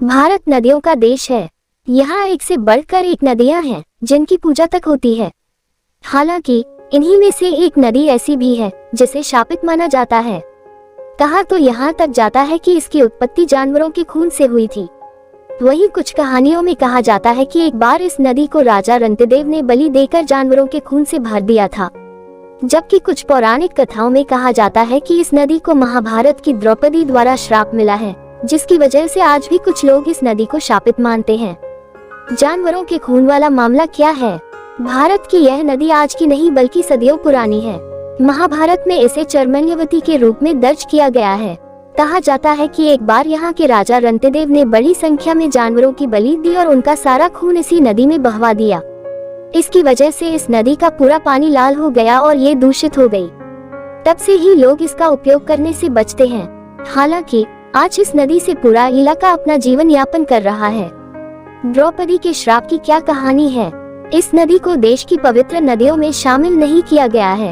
भारत नदियों का देश है। यहाँ एक से बढ़कर एक नदियां हैं जिनकी पूजा तक होती है। हालांकि इन्हीं में से एक नदी ऐसी भी है जिसे शापित माना जाता है। कहा तो यहाँ तक जाता है कि इसकी उत्पत्ति जानवरों के खून से हुई थी। वहीं कुछ कहानियों में कहा जाता है कि एक बार इस नदी को राजा रंतिदेव ने बलि देकर जानवरों के खून से भर दिया था। जबकि कुछ पौराणिक कथाओं में कहा जाता है कि इस नदी को महाभारत की द्रौपदी द्वारा श्राप मिला है, जिसकी वजह से आज भी कुछ लोग इस नदी को शापित मानते हैं। जानवरों के खून वाला मामला क्या है? भारत की यह नदी आज की नहीं बल्कि सदियों पुरानी है। महाभारत में इसे चर्मण्यवती के रूप में दर्ज किया गया है। कहा जाता है कि एक बार यहाँ के राजा रंतिदेव ने बड़ी संख्या में जानवरों की बलि दी और उनका सारा खून इसी नदी में बहवा दिया। इसकी वजह से इस नदी का पूरा पानी लाल हो गया और ये दूषित हो गई। तब से ही लोग इसका उपयोग करने से बचते हैं। हालांकि आज इस नदी से पूरा इलाका अपना जीवन यापन कर रहा है। द्रौपदी के श्राप की क्या कहानी है? इस नदी को देश की पवित्र नदियों में शामिल नहीं किया गया है।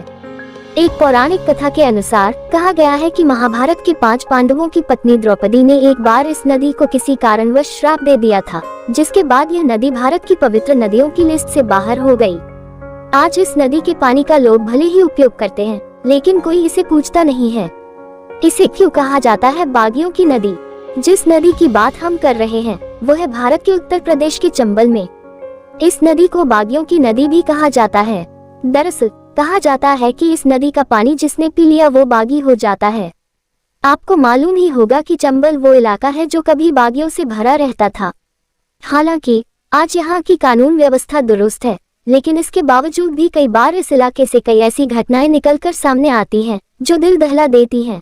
एक पौराणिक कथा के अनुसार कहा गया है कि महाभारत के 5 पांडवों की पत्नी द्रौपदी ने एक बार इस नदी को किसी कारणवश श्राप दे दिया था, जिसके बाद यह नदी भारत की पवित्र नदियों की लिस्ट से बाहर हो गई। आज इस नदी के पानी का लोग भले ही उपयोग करते हैं, लेकिन कोई इसे पूछता नहीं है। इसे क्यों कहा जाता है बागियों की नदी? जिस नदी की बात हम कर रहे हैं वो है भारत के उत्तर प्रदेश के चंबल में। इस नदी को बागियों की नदी भी कहा जाता है। दरअसल कहा जाता है कि इस नदी का पानी जिसने पी लिया वो बागी हो जाता है। आपको मालूम ही होगा कि चंबल वो इलाका है जो कभी बागियों से भरा रहता था। हालांकि आज यहाँ की कानून व्यवस्था दुरुस्त है, लेकिन इसके बावजूद भी कई बार इस इलाके से कई ऐसी घटनाएं निकलकर सामने आती हैं जो दिल दहला देती हैं।